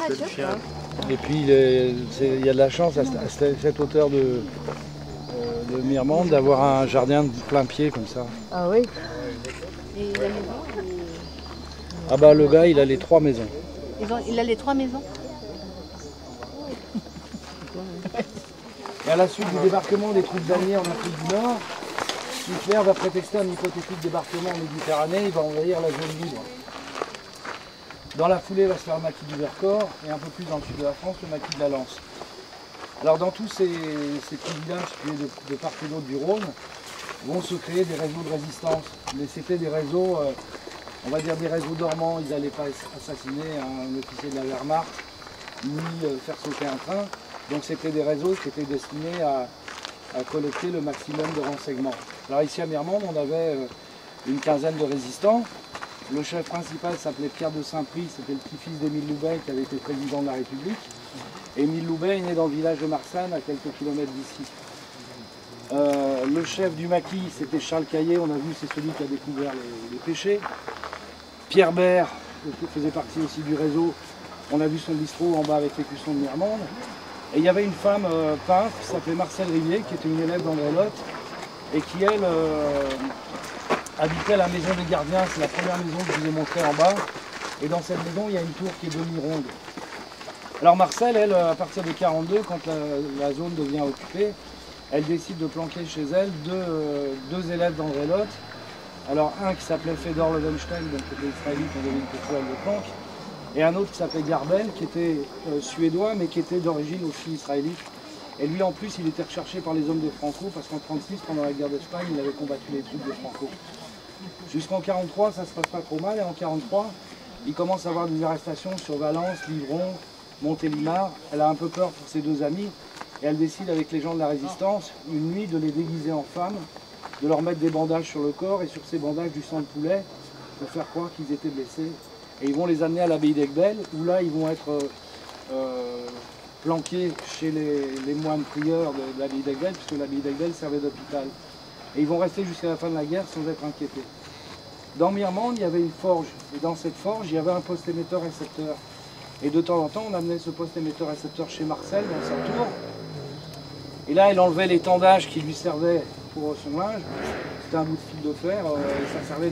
nature. Et puis il y a de la chance à cette hauteur de Mirmande d'avoir un jardin de plein pied comme ça. Ah oui. Et la maison, Ah bah le gars il a les 3 maisons. il a les 3 maisons. Et à la suite du débarquement des troupes alliées en Afrique du Nord, Hitler va prétexter un hypothétique débarquement en Méditerranée, il va envahir la zone libre. Dans la foulée va se faire le maquis du Vercors et un peu plus dans le sud de la France, le maquis de la Lance. Alors dans tous ces petits villages situés de part et d'autre du Rhône, vont se créer des réseaux de résistance. Mais c'était des réseaux, on va dire des réseaux dormants, ils n'allaient pas assassiner un officier de la Wehrmacht, ni faire sauter un train. Donc c'était des réseaux qui étaient destinés à collecter le maximum de renseignements. Alors ici à Mirmande, on avait une quinzaine de résistants. Le chef principal s'appelait Pierre de Saint-Prix, c'était le petit-fils d'Émile Loubet qui avait été président de la République. Émile Loubet est né dans le village de Marsanne, à quelques kilomètres d'ici. Le chef du maquis, c'était Charles Caillet, on a vu, c'est celui qui a découvert les péchés. Pierre Bert faisait partie aussi du réseau, on a vu son bistrot en bas avec l'écusson de Mirmande. Et il y avait une femme peintre qui s'appelait Marcel Rivier, qui était une élève d'André-Lotte, et qui, elle, habitait la maison des gardiens. C'est la première maison que je vous ai montrée en bas. Et dans cette maison, il y a une tour qui est demi-ronde. Alors Marcel, elle, à partir de 1942, quand la zone devient occupée, elle décide de planquer chez elle deux élèves d'André-Lotte. Alors un qui s'appelait Fedor Loewenstein, donc qui était israélite, on devine pourquoi elle le planque. Et un autre qui s'appelait Garbel, qui était suédois, mais qui était d'origine aussi israélite. Et lui, en plus, il était recherché par les hommes de Franco, parce qu'en 1936, pendant la guerre d'Espagne, il avait combattu les troupes de Franco. Jusqu'en 1943, ça se passe pas trop mal, et en 1943, il commence à avoir des arrestations sur Valence, Livron, Montélimar. Elle a un peu peur pour ses deux amis, et elle décide, avec les gens de la résistance, une nuit, de les déguiser en femmes, de leur mettre des bandages sur le corps, et sur ces bandages du sang de poulet, pour faire croire qu'ils étaient blessés. Et ils vont les amener à l'abbaye d'Aigbel, où là ils vont être planqués chez les moines prieurs de l'abbaye d'Aigbel, puisque l'abbaye d'Aigbel servait d'hôpital. Et ils vont rester jusqu'à la fin de la guerre sans être inquiétés. Dans Mirmande, il y avait une forge, et dans cette forge, il y avait un poste émetteur-récepteur. Et de temps en temps, on amenait ce poste émetteur-récepteur chez Marcel, dans sa tour. Et là, elle enlevait l'étendage qui lui servait pour son linge. C'était un bout de fil de fer, et ça servait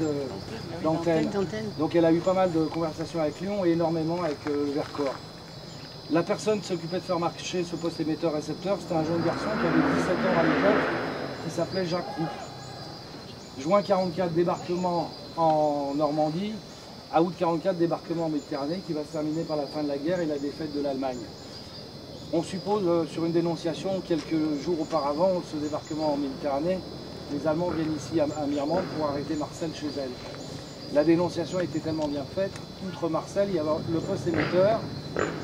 d'antenne. Donc elle a eu pas mal de conversations avec Lyon et énormément avec le Vercors. La personne qui s'occupait de faire marcher ce poste émetteur-récepteur, c'était un jeune garçon qui avait 17 ans à l'époque, qui s'appelait Jacques Roux. Juin 44, débarquement en Normandie. À août 44, débarquement en Méditerranée, qui va se terminer par la fin de la guerre et la défaite de l'Allemagne. On suppose, sur une dénonciation, quelques jours auparavant, ce débarquement en Méditerranée, les Allemands viennent ici à Mirmande pour arrêter Marcel chez elle. La dénonciation était tellement bien faite, outre Marcel, il y avait le poste émetteur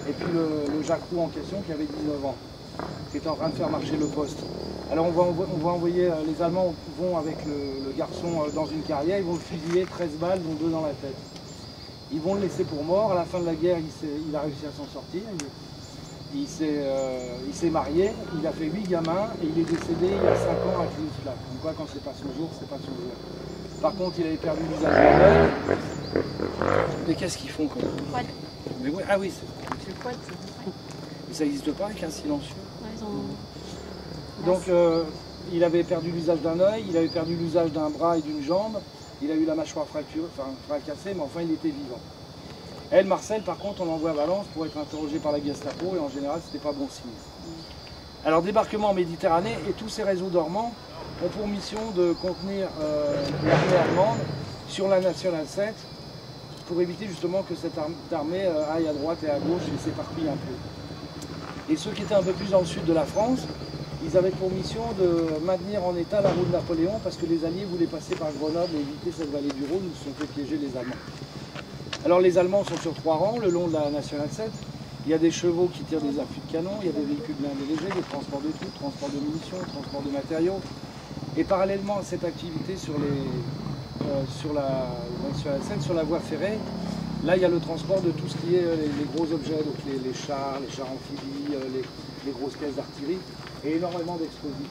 et puis le Jacques Roux en question qui avait 19 ans, qui était en train de faire marcher le poste. Alors on va envoyer, les Allemands vont avec le garçon dans une carrière, ils vont le fusiller 13 balles, dont 2 dans la tête. Ils vont le laisser pour mort, à la fin de la guerre, il a réussi à s'en sortir. Il s'est marié, il a fait 8 gamins et il est décédé il y a 5 ans à Clisflac. Donc quoi, quand c'est pas son jour, c'est pas son jour. Par contre, il avait perdu l'usage de l'œil. Mais qu'est-ce qu'ils font quand même? Mais ouais, ah oui, c'est le quad. Mais ça n'existe pas avec un silencieux. Ouais, donc il avait perdu l'usage d'un œil, il avait perdu l'usage d'un bras et d'une jambe. Il a eu la mâchoire fracassée, mais enfin il était vivant. Elle, Marcel, par contre, on l'envoie à Valence pour être interrogé par la Gestapo et en général, c'était pas bon signe. Alors, débarquement en Méditerranée et tous ces réseaux dormants ont pour mission de contenir l'armée allemande sur la Nationale 7 pour éviter justement que cette armée aille à droite et à gauche et s'éparpille un peu. Et ceux qui étaient un peu plus dans le sud de la France, ils avaient pour mission de maintenir en état la route de Napoléon parce que les Alliés voulaient passer par Grenoble et éviter cette vallée du Rhône où se sont fait piéger les Allemands. Alors les Allemands sont sur 3 rangs le long de la Nationale 7. Il y a des chevaux qui tirent des affûts de canon, il y a des véhicules blindés légers, des transports de troupes, transports de munitions, transports de matériaux. Et parallèlement à cette activité sur la Nationale 7, sur la voie ferrée, là il y a le transport de tout ce qui est les gros objets, donc les chars amphibies, les grosses caisses d'artillerie et énormément d'explosifs.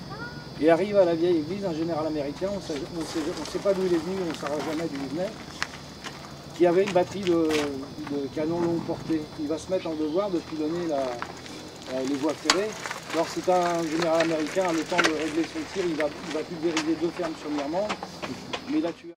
Et arrive à la vieille église un général américain, on ne sait pas d'où il est venu, on ne saura jamais d'où il venait. qui avait une batterie de canon longue portée. Il va se mettre en devoir de pilonner les voies ferrées. Alors c'est un général américain, le temps de régler son tir, il va pulvériser 2 fermes sur Mirmande, mais il a tué.